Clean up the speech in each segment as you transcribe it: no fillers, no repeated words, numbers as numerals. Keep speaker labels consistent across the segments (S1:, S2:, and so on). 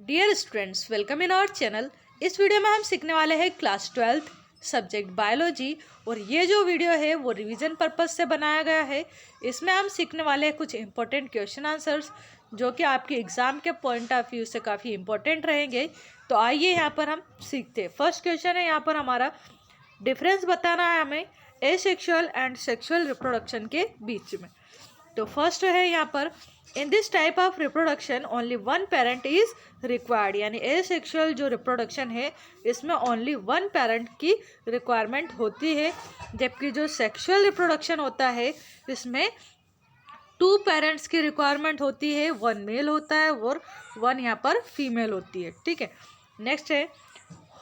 S1: Dear students, welcome in our channel. इस video में हम सीखने वाले हैं क्लास 12th सब्जेक्ट बायोलॉजी। और ये जो वीडियो है वो रिवीजन पर्पस से बनाया गया है। इसमें हम सीखने वाले हैं कुछ इंपॉर्टेंट क्वेश्चन आंसर्स जो कि आपके एग्जाम के पॉइंट ऑफ व्यू से काफ़ी इंपॉर्टेंट रहेंगे। तो आइए यहाँ पर हम सीखते हैं। फर्स्ट क्वेश्चन है यहाँ पर हमारा, डिफरेंस बताना है हमें एसेक्सुअल एंड सेक्सुअल रिप्रोडक्शन के बीच में। तो फर्स्ट है यहाँ पर, in this type of reproduction only one parent is required, यानी एसेक्सुअल जो रिप्रोडक्शन है इसमें ओनली वन पेरेंट की रिक्वायरमेंट होती है। जबकि जो सेक्सुअल रिप्रोडक्शन होता है इसमें टू पेरेंट्स की रिक्वायरमेंट होती है, वन मेल होता है और वन यहाँ पर फीमेल होती है। ठीक है, नेक्स्ट है,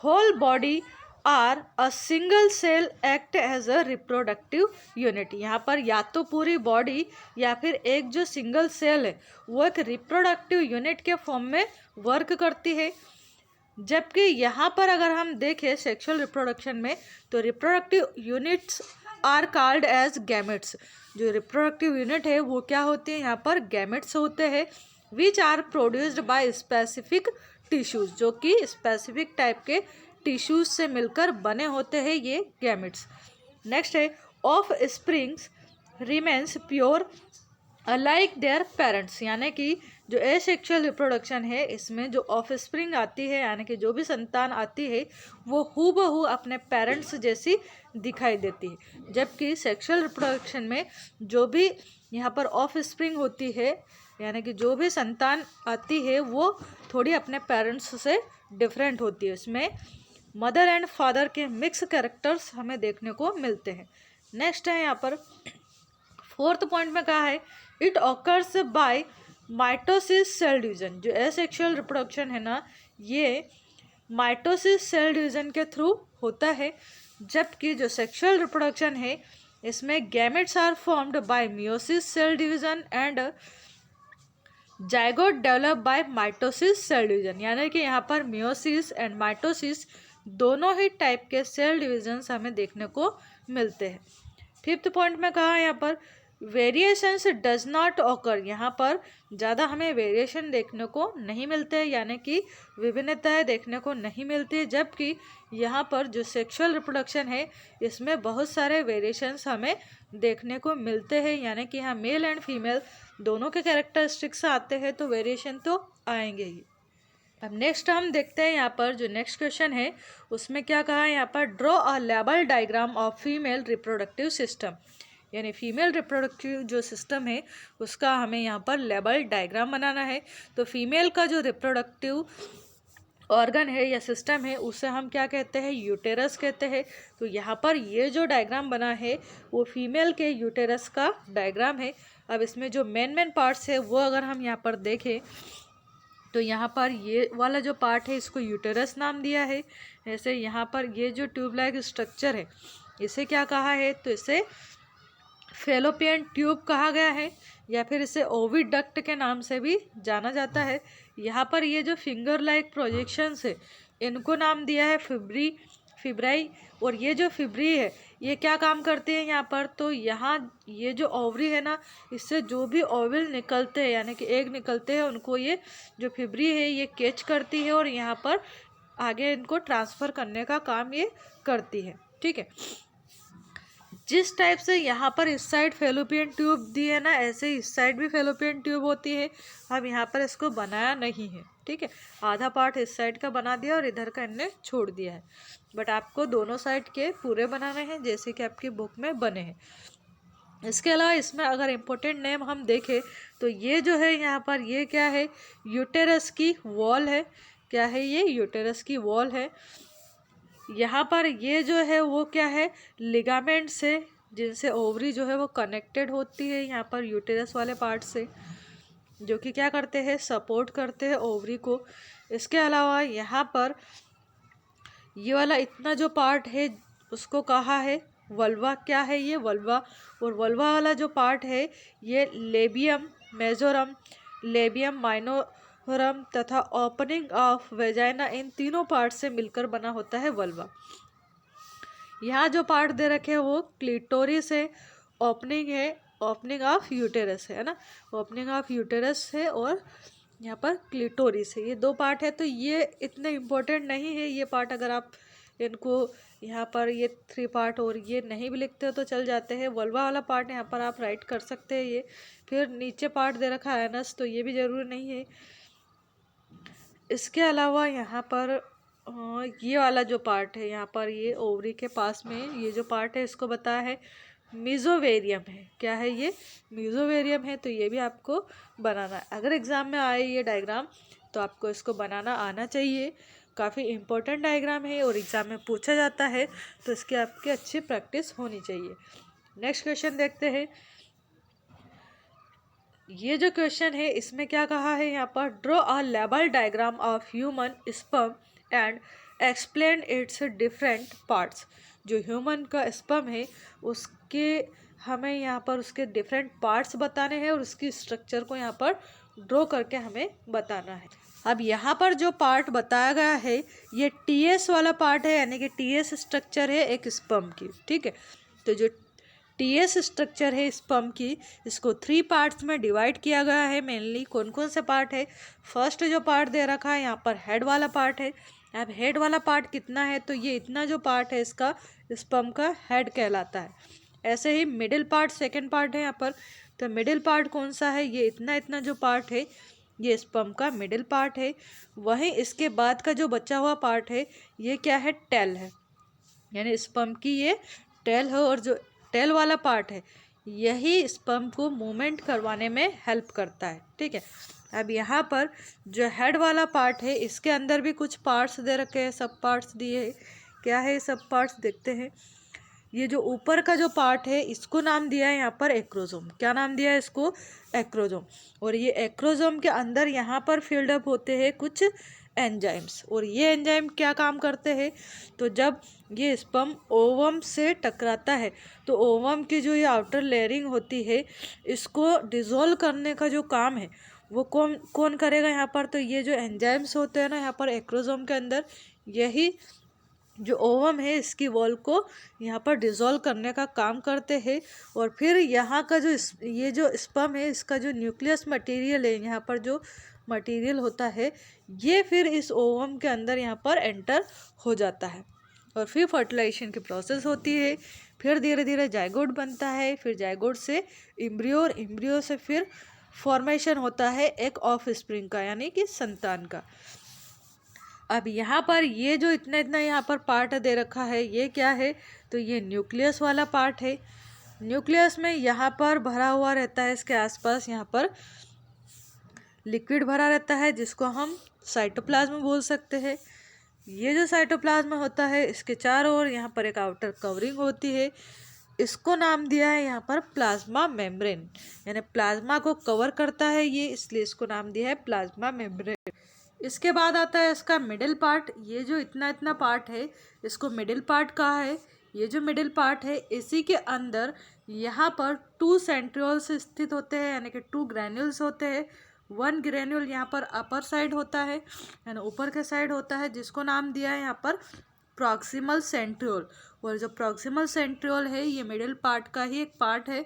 S1: whole body are a single cell act as a reproductive unit. यहाँ पर या तो पूरी बॉडी या फिर एक जो सिंगल सेल है वो एक रिप्रोडक्टिव यूनिट के फॉर्म में वर्क करती है। जबकि यहाँ पर अगर हम देखें सेक्सुअल रिप्रोडक्शन में, तो reproductive units are called as gametes. जो रिप्रोडक्टिव यूनिट है वो क्या होती है, यहाँ पर गैमेट्स होते हैं, which are produced by specific tissues, जो कि स्पेसिफिक टाइप के टिश्यूज से मिलकर बने होते हैं ये गैमेट्स। नेक्स्ट है, of springs remains pure alike their parents, यानी कि जो एसेक्सुअल रिप्रोडक्शन है इसमें जो ऑफ स्प्रिंग आती है यानी कि जो भी संतान आती है वो हूबहू अपने पेरेंट्स जैसी दिखाई देती है। जबकि सेक्सुअल रिप्रोडक्शन में जो भी यहाँ पर ऑफ स्प्रिंग होती है यानी कि जो भी संतान आती है वो थोड़ी अपने पेरेंट्स से डिफरेंट होती है। इसमें मदर एंड फादर के मिक्स कैरेक्टर्स हमें देखने को मिलते हैं। नेक्स्ट है यहाँ पर फोर्थ पॉइंट में कहा है, it occurs by mitosis cell division. जो एसेक्सुअल रिप्रोडक्शन है ना ये माइटोसिस सेल डिवीजन के थ्रू होता है। जबकि जो सेक्सुअल रिप्रोडक्शन है इसमें gametes are formed by meiosis cell division and zygote develop by mitosis cell division, यानी कि यहाँ पर मियोसिस एंड माइटोसिस दोनों ही टाइप के सेल डिविजन्स हमें देखने को मिलते हैं। फिफ्थ पॉइंट में कहा यहाँ पर, वेरिएशंस डज नॉट ऑकर। यहाँ पर ज़्यादा हमें वेरिएशन देखने को नहीं मिलते, यानी कि विभिन्नताएं देखने को नहीं मिलती। जबकि यहाँ पर जो सेक्सुअल रिप्रोडक्शन है इसमें बहुत सारे वेरिएशंस हमें देखने को मिलते हैं, यानी कि यहाँ मेल एंड फीमेल दोनों के कैरेक्टरिस्टिक्स आते हैं तो वेरिएशन तो आएंगे ही। अब नेक्स्ट हम देखते हैं यहाँ पर जो नेक्स्ट क्वेश्चन है उसमें क्या कहा है यहाँ पर, draw a label diagram of female reproductive system, यानी फीमेल रिप्रोडक्टिव जो सिस्टम है उसका हमें यहाँ पर लेबल डायग्राम बनाना है। तो फीमेल का जो रिप्रोडक्टिव ऑर्गन है या सिस्टम है उसे हम क्या कहते हैं, यूटेरस कहते हैं। तो यहाँ पर ये जो डायग्राम बना है वो फीमेल के यूटेरस का डायग्राम है। अब इसमें जो मेन पार्ट्स है वो अगर हम यहाँ पर देखें तो यहाँ पर ये वाला जो पार्ट है इसको यूटेरस नाम दिया है। ऐसे यहाँ पर ये जो ट्यूब लाइक स्ट्रक्चर है इसे क्या कहा है, तो इसे फेलोपियन ट्यूब कहा गया है या फिर इसे ओविडक्ट के नाम से भी जाना जाता है। यहाँ पर ये जो फिंगर लाइक प्रोजेक्शंस है इनको नाम दिया है फिब्राई। और ये जो फिब्री है ये क्या काम करते हैं यहाँ पर, तो यहाँ ये जो ओवरी है ना इससे जो भी ओवल निकलते हैं यानी कि एग निकलते हैं उनको ये जो फिब्री है ये कैच करती है और यहाँ पर आगे इनको ट्रांसफ़र करने का काम ये करती है। ठीक है, जिस टाइप से यहाँ पर इस साइड फेलोपियन ट्यूब दी है ना ऐसे इस साइड भी फेलोपियन ट्यूब होती है। अब यहाँ पर इसको बनाया नहीं है, ठीक है, आधा पार्ट इस साइड का बना दिया और इधर का इनने छोड़ दिया है, बट आपको दोनों साइड के पूरे बनाने हैं जैसे कि आपकी बुक में बने हैं। इसके अलावा इसमें अगर इम्पोर्टेंट नेम हम देखें तो ये जो है यहाँ पर ये क्या है, यूटेरस की वॉल है। क्या है ये, यूटेरस की वॉल है। यहाँ पर ये जो है वो क्या है, लिगामेंट्स है जिनसे ओवरी जो है वो कनेक्टेड होती है यहाँ पर यूटेरस वाले पार्ट से, जो कि क्या करते हैं, सपोर्ट करते हैं ओवरी को। इसके अलावा यहाँ पर ये वाला इतना जो पार्ट है उसको कहा है वल्वा। क्या है ये, वल्वा। और वल्वा वाला जो पार्ट है ये लेबियम मेजोरम, लेबियम माइनोरम तथा ओपनिंग ऑफ वेजाइना, इन तीनों पार्ट से मिलकर बना होता है वल्वा। यहाँ जो पार्ट दे रखे हैं वो क्लिटोरिस है, ओपनिंग है, ओपनिंग ऑफ यूटेरस है ना, ओपनिंग ऑफ यूटेरस है और यहाँ पर क्लिटोरिस है। ये 2 पार्ट है, तो ये इतने इम्पोर्टेंट नहीं है ये पार्ट। अगर आप इनको यहाँ पर ये 3 पार्ट और ये नहीं भी लिखते हो तो चल जाते हैं। वल्वा वाला पार्ट यहाँ पर आप राइट कर सकते हैं ये। फिर नीचे पार्ट दे रखा है एनस, तो ये भी ज़रूरी नहीं है। इसके अलावा यहाँ पर ये वाला जो पार्ट है यहाँ पर, ये ओवरी के पास में ये जो पार्ट है इसको बताया है मीजोवेरियम है। क्या है ये? मीजोवेरियम है। तो ये भी आपको बनाना है। अगर एग्ज़ाम में आए ये डायग्राम तो आपको इसको बनाना आना चाहिए। काफ़ी इम्पोर्टेंट डायग्राम है और एग्ज़ाम में पूछा जाता है, तो इसकी आपकी अच्छी प्रैक्टिस होनी चाहिए। नेक्स्ट क्वेश्चन देखते हैं। ये जो क्वेश्चन है इसमें क्या कहा है यहाँ पर, draw a label diagram of human sperm and explain it's different parts. जो ह्यूमन का स्पर्म है उसके हमें यहाँ पर उसके डिफरेंट पार्ट्स बताने हैं और उसकी स्ट्रक्चर को यहाँ पर ड्रॉ करके हमें बताना है। अब यहाँ पर जो पार्ट बताया गया है ये टीएस वाला पार्ट है, यानी कि टीएस स्ट्रक्चर है एक स्पर्म की। ठीक है, तो जो टीएस स्ट्रक्चर है स्पर्म की, इसको 3 पार्ट्स में डिवाइड किया गया है। मेनली कौन कौन से पार्ट है? फर्स्ट जो पार्ट दे रखा है यहाँ पर हेड वाला पार्ट है। अब हेड वाला पार्ट कितना है, तो ये इतना जो पार्ट है इसका स्पर्म का हेड कहलाता है। ऐसे ही मिडिल पार्ट सेकेंड पार्ट है यहाँ पर, तो मिडिल पार्ट कौन सा है? ये इतना इतना जो पार्ट है ये स्पर्म का मिडिल पार्ट है। वहीं इसके बाद का जो बचा हुआ पार्ट है ये क्या है? टेल है, यानी स्पर्म की ये टेल है। और जो टेल वाला पार्ट है यही स्पर्म को मूवमेंट करवाने में हेल्प करता है। ठीक है, अब यहाँ पर जो हेड वाला पार्ट है इसके अंदर भी कुछ पार्ट्स दे रखे हैं, सब पार्ट्स दिए हैं। क्या है सब पार्ट्स? देखते हैं। ये जो ऊपर का जो पार्ट है इसको नाम दिया है यहाँ पर एक्रोजोम। क्या नाम दिया है इसको? एक्रोजोम। और ये एक्रोजोम के अंदर यहाँ पर फील्डअप होते हैं कुछ एंजाइम्स। और ये एंजाइम क्या काम करते हैं? तो जब ये स्पर्म ओवम से टकराता है तो ओवम की जो ये आउटर लेयरिंग होती है इसको डिज़ोल्व करने का जो काम है वो कौन कौन करेगा यहाँ पर? तो ये जो एंजाइम्स होते हैं ना यहाँ पर एक्रोजोम के अंदर, यही जो ओवम है इसकी वॉल को यहाँ पर डिज़ोल्व करने का काम करते हैं। और फिर यहाँ का जो ये जो स्पर्म है इसका जो न्यूक्लियस मटेरियल है, यहाँ पर जो मटेरियल होता है ये फिर इस ओवम के अंदर यहाँ पर एंटर हो जाता है। और फिर फर्टिलाइजेशन की प्रोसेस होती है। फिर धीरे धीरे जायगोट बनता है, फिर जायगोट से इम्ब्रियो और इम्ब्रियो से फिर फॉर्मेशन होता है एक ऑफ स्प्रिंग का, यानी कि संतान का। अब यहाँ पर ये जो इतना इतना यहाँ पर पार्ट दे रखा है ये क्या है? तो ये न्यूक्लियस वाला पार्ट है। न्यूक्लियस में यहाँ पर भरा हुआ रहता है, इसके आसपास यहाँ पर लिक्विड भरा रहता है जिसको हम साइटोप्लाज्म बोल सकते हैं। ये जो साइटोप्लाज्म होता है इसके चारों ओर यहाँ पर एक आउटर कवरिंग होती है, इसको नाम दिया है यहाँ पर प्लाज्मा मेम्ब्रेन, यानी प्लाज्मा को कवर करता है ये, इसलिए इसको नाम दिया है प्लाज्मा मेम्ब्रेन। इसके बाद आता है इसका मिडिल पार्ट। ये जो इतना इतना पार्ट है इसको मिडिल पार्ट कहा है। ये जो मिडिल पार्ट है इसी के अंदर यहाँ पर 2 सेंट्रियोल्स स्थित होते हैं, यानी कि 2 ग्रैन्यूल्स होते हैं। 1 ग्रैन्यूल यहाँ पर अपर साइड होता है, यानी ऊपर के साइड होता है, जिसको नाम दिया है यहाँ पर प्रॉक्सिमल सेंट्रियोल। और जो प्रॉक्सिमल सेंट्रियोल है ये मिडिल पार्ट का ही एक पार्ट है।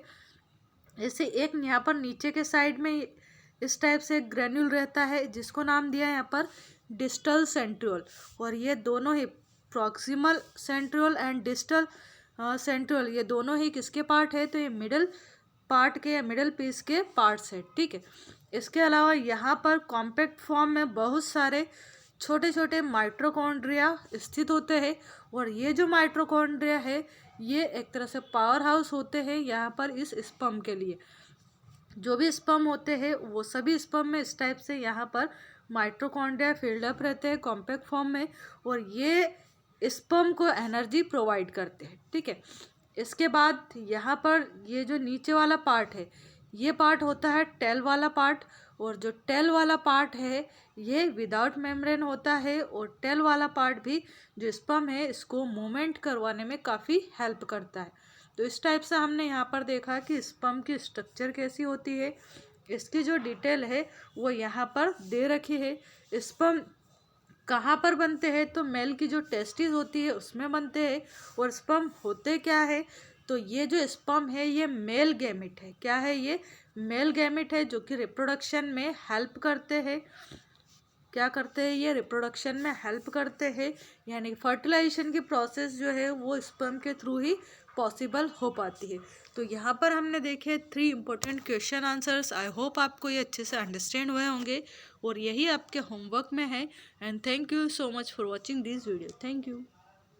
S1: ऐसे एक यहाँ पर नीचे के साइड में इस टाइप से एक ग्रैन्यूल रहता है जिसको नाम दिया है यहाँ पर डिस्टल सेंट्रियोल। और ये दोनों ही proximal centriole and distal centriole ये दोनों ही किसके पार्ट है? तो ये मिडिल पार्ट के या मिडिल पीस के पार्ट्स है। ठीक है, इसके अलावा यहाँ पर कॉम्पैक्ट फॉर्म में बहुत सारे छोटे छोटे माइटोकॉन्ड्रिया स्थित होते हैं। और ये जो माइटोकॉन्ड्रिया है ये एक तरह से पावर हाउस होते हैं यहाँ पर इस स्पर्म के लिए। जो भी स्पर्म होते हैं वो सभी स्पर्म में इस टाइप से यहाँ पर माइटोकॉन्ड्रिया फील्डअप रहते हैं कॉम्पैक्ट फॉर्म में, और ये स्पर्म को एनर्जी प्रोवाइड करते हैं। ठीक है, इसके बाद यहाँ पर ये जो नीचे वाला पार्ट है ये पार्ट होता है टेल वाला पार्ट। और जो टेल वाला पार्ट है ये विदाउट मेम्ब्रेन होता है। और टेल वाला पार्ट भी जो स्पर्म है इसको मूवमेंट करवाने में काफ़ी हेल्प करता है। तो इस टाइप से हमने यहाँ पर देखा कि स्पर्म की स्ट्रक्चर कैसी होती है, इसकी जो डिटेल है वो यहाँ पर दे रखी है। स्पर्म कहाँ पर बनते हैं? तो मेल की जो टेस्टिस होती है उसमें बनते हैं। और स्पर्म होते क्या है? तो ये जो स्पर्म है ये मेल गैमेट है। क्या है ये? मेल गैमेट है, जो कि रिप्रोडक्शन में हेल्प करते हैं। क्या करते हैं? ये रिप्रोडक्शन में हेल्प करते हैं, यानी फर्टिलाइजेशन की प्रोसेस जो है वो स्पर्म के थ्रू ही पॉसिबल हो पाती है। तो यहाँ पर हमने देखे 3 important question answers. I hope आपको ये अच्छे से अंडरस्टैंड हुए होंगे और यही आपके होमवर्क में है। And thank you so much for watching this video. Thank you.